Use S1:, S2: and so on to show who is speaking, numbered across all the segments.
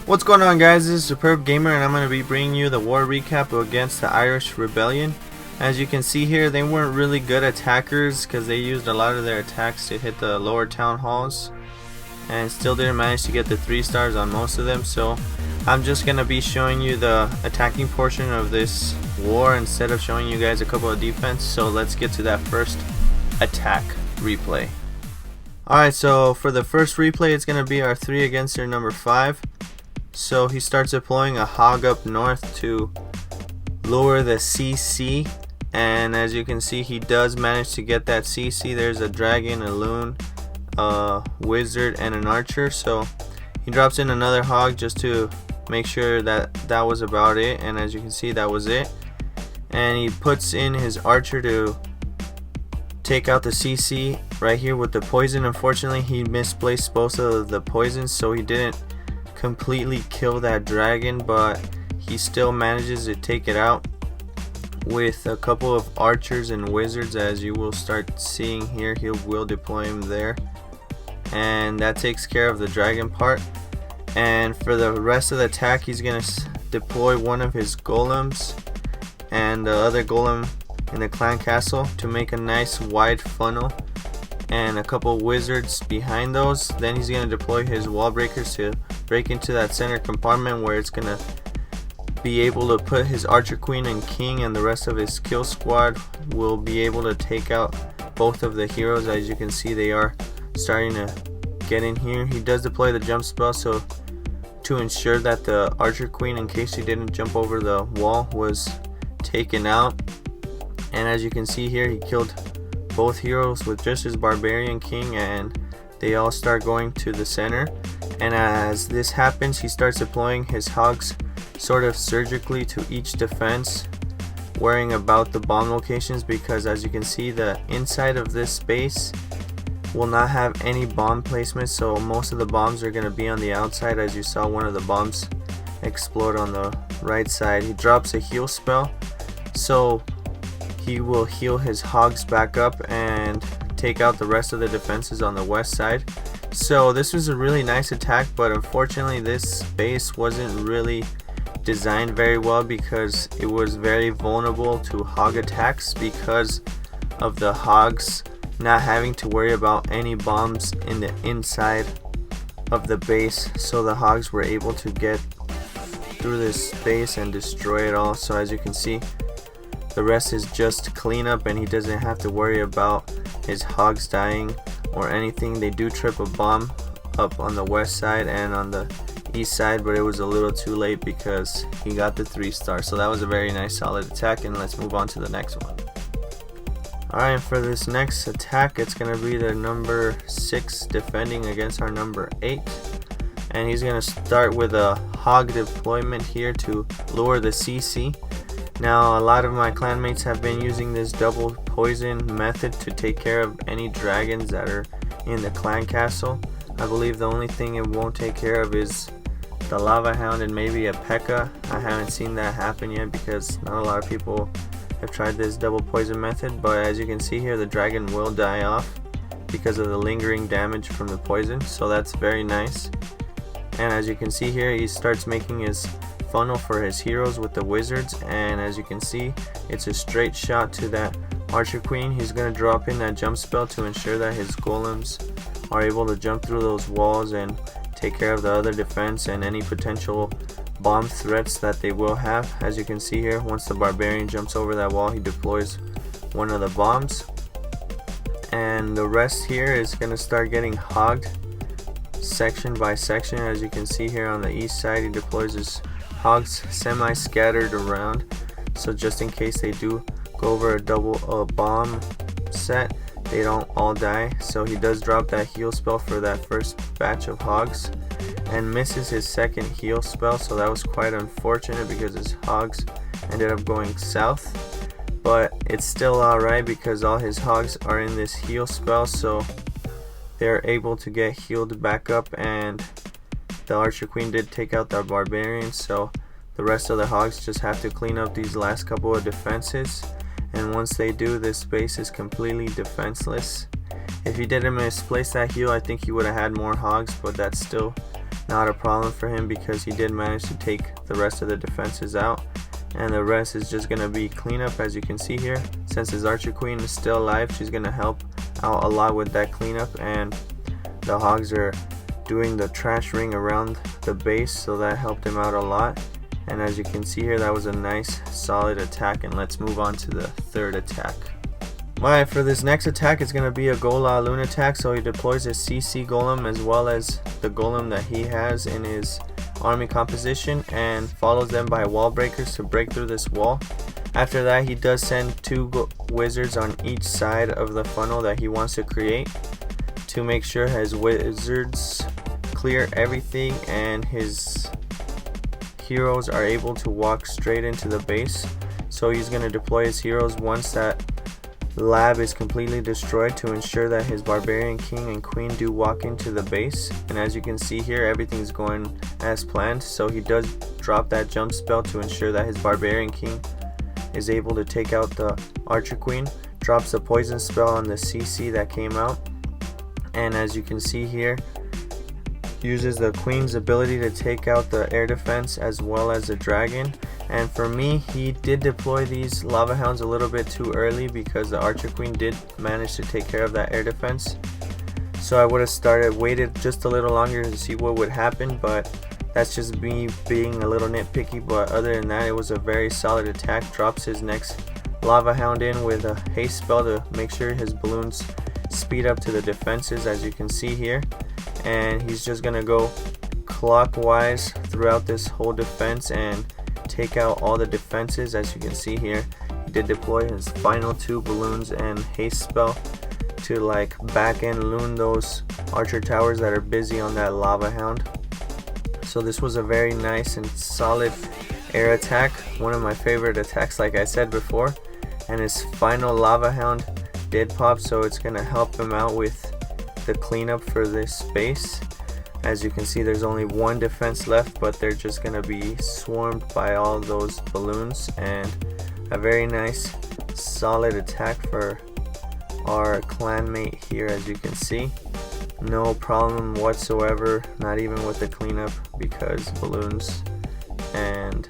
S1: What's going on, guys? This is Superb Gamer and I'm going to be bringing you the war recap against the Irish Rebellion. As you can see here, they weren't really good attackers because they used a lot of their attacks to hit the lower town halls and still didn't manage to get the 3 stars on most of them. So I'm just going to be showing you the attacking portion of this war instead of showing you guys a couple of defense. So let's get to that first attack replay. Alright, so for the first replay, it's going to be our 3 against their number 5. So he starts deploying a hog up north to lure the CC, and as you can see, he does manage to get that CC. There's a dragon, a loon, a wizard, and an archer. So he drops in another hog just to make sure that that was about it, and as you can see, that was it. And he puts in his archer to take out the CC right here with the poison. Unfortunately, he misplaced both of the poisons, so he didn't completely kill that dragon, but he still manages to take it out with a couple of archers and wizards. As you will start seeing here, he will deploy him there, and that takes care of the dragon part. And for the rest of the attack, he's gonna deploy one of his golems and the other golem in the clan castle to make a nice wide funnel, and a couple wizards behind those. Then he's gonna deploy his wall breakers to break into that center compartment where it's gonna be able to put his archer queen and king, and the rest of his kill squad will be able to take out both of the heroes. As you can see, they are starting to get in here. He does deploy the jump spell so to ensure that the archer queen, in case she didn't jump over the wall, was taken out. And as you can see here, he killed both heroes with just his barbarian king, and they all start going to the center. And as this happens, he starts deploying his hogs sort of surgically to each defense, worrying about the bomb locations, because as you can see, the inside of this space will not have any bomb placement, so most of the bombs are going to be on the outside. As you saw, one of the bombs explode on the right side. He drops a heal spell, so he will heal his hogs back up and take out the rest of the defenses on the west side. So this was a really nice attack, but unfortunately this base wasn't really designed very well because it was very vulnerable to hog attacks because of the hogs not having to worry about any bombs in the inside of the base. So the hogs were able to get through this space and destroy it all. So as you can see, the rest is just cleanup, and he doesn't have to worry about his hogs dying or anything. They do trip a bomb up on the west side and on the east side, but it was a little too late because he got the 3 stars. So that was a very nice solid attack, and let's move on to the next one. Alright, for this next attack, it's going to be the number 6 defending against our number 8, and he's going to start with a hog deployment here to lure the CC. Now, a lot of my clanmates have been using this double poison method to take care of any dragons that are in the clan castle. I believe the only thing it won't take care of is the lava hound and maybe a P.E.K.K.A. I haven't seen that happen yet because not a lot of people have tried this double poison method, but as you can see here, the dragon will die off because of the lingering damage from the poison, so that's very nice. And as you can see here, he starts making his funnel for his heroes with the wizards, and as you can see, it's a straight shot to that archer queen. He's going to drop in that jump spell to ensure that his golems are able to jump through those walls and take care of the other defense and any potential bomb threats that they will have. As you can see here, once the barbarian jumps over that wall, he deploys one of the bombs, and the rest here is going to start getting hogged section by section. As you can see here on the east side, he deploys his hogs semi-scattered around, so just in case they do go over a double bomb set, they don't all die. So he does drop that heal spell for that first batch of hogs and misses his second heal spell, so that was quite unfortunate because his hogs ended up going south, but it's still alright because all his hogs are in this heal spell, so they're able to get healed back up, and the archer queen did take out the barbarian, so the rest of the hogs just have to clean up these last couple of defenses, and once they do, this base is completely defenseless. If he didn't misplace that heal, I think he would have had more hogs, but that's still not a problem for him because he did manage to take the rest of the defenses out, and the rest is just gonna be cleanup. As you can see here, since his Archer Queen is still alive, she's gonna help out a lot with that cleanup, and the hogs are doing the trash ring around the base, so that helped him out a lot. And as you can see here, that was a nice solid attack, and let's move on to the third attack. Alright, for this next attack, it's going to be a Gola Loon attack, so he deploys his CC Golem as well as the Golem that he has in his army composition and follows them by wall breakers to break through this wall. After that, he does send two wizards on each side of the funnel that he wants to create to make sure his wizards clear everything and his heroes are able to walk straight into the base. So he's going to deploy his heroes once that lab is completely destroyed to ensure that his Barbarian King and Queen do walk into the base. And as you can see here, everything's going as planned, so he does drop that jump spell to ensure that his Barbarian King is able to take out the Archer Queen, drops a poison spell on the CC that came out, and as you can see here, uses the Queen's ability to take out the air defense as well as the dragon. And for me, he did deploy these Lava Hounds a little bit too early because the Archer Queen did manage to take care of that air defense. So I would have waited just a little longer to see what would happen, but that's just me being a little nitpicky. But other than that, it was a very solid attack. Drops his next Lava Hound in with a haste spell to make sure his balloons speed up to the defenses, as you can see here. And he's just gonna go clockwise throughout this whole defense and take out all the defenses. As you can see here, he did deploy his final two balloons and haste spell to like back end loon those archer towers that are busy on that Lava Hound. So this was a very nice and solid air attack, one of my favorite attacks like I said before. And his final Lava Hound did pop, so it's gonna help him out with the cleanup for this base. As you can see, there's only one defense left, but they're just gonna be swarmed by all those balloons. And a very nice solid attack for our clanmate here. As you can see, no problem whatsoever, not even with the cleanup, because balloons and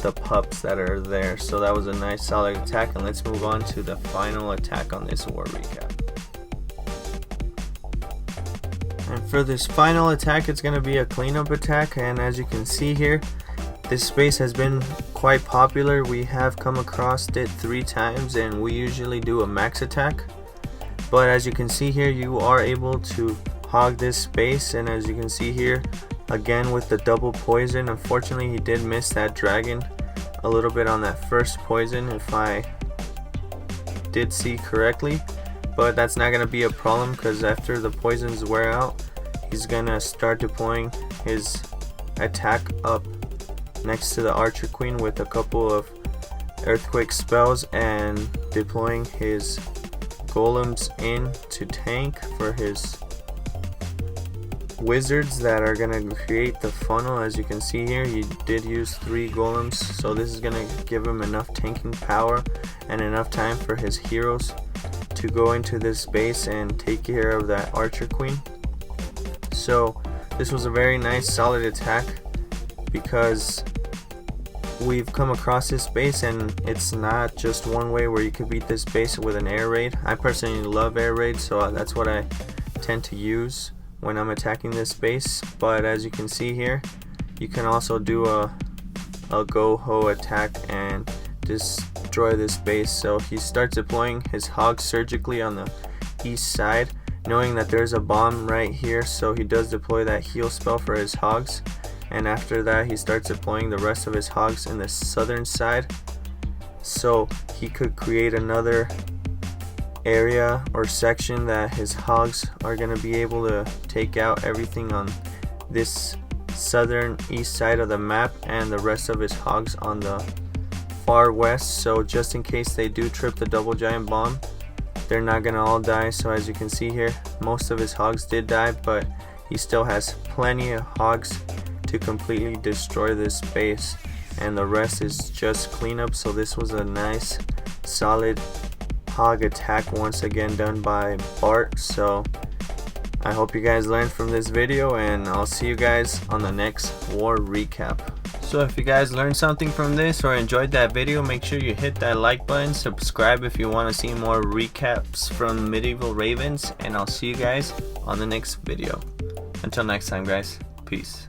S1: the pups that are there. So that was a nice solid attack, and let's move on to the final attack on this war recap. And for this final attack, it's going to be a cleanup attack, and as you can see here, this space has been quite popular. We have come across it 3 times, and we usually do a max attack. But as you can see here, you are able to hog this space, and as you can see here, again with the double poison, unfortunately he did miss that dragon a little bit on that first poison, if I did see correctly. But that's not going to be a problem, because after the poisons wear out, he's going to start deploying his attack up next to the Archer Queen with a couple of earthquake spells and deploying his golems in to tank for his wizards that are going to create the funnel. As you can see here, he did use 3 golems, so this is going to give him enough tanking power and enough time for his heroes to go into this base and take care of that Archer Queen. So this was a very nice solid attack, because we've come across this base and it's not just one way where you can beat this base with an air raid. I personally love air raids, so that's what I tend to use when I'm attacking this base. But as you can see here, you can also do a go-ho attack and destroy this base. So he starts deploying his hogs surgically on the east side, knowing that there's a bomb right here, so he does deploy that heal spell for his hogs. And after that, he starts deploying the rest of his hogs in the southern side, so he could create another area or section that his hogs are going to be able to take out everything on this southern east side of the map, and the rest of his hogs on the far west. So just in case they do trip the double giant bomb, they're not going to all die. So as you can see here, most of his hogs did die, but he still has plenty of hogs to completely destroy this base, and the rest is just cleanup. So this was a nice solid hog attack once again done by Bart. So I hope you guys learned from this video, and I'll see you guys on the next war recap. So if you guys learned something from this or enjoyed that video, make sure you hit that like button, subscribe if you want to see more recaps from Medieval Ravens, and I'll see you guys on the next video. Until next time guys, peace.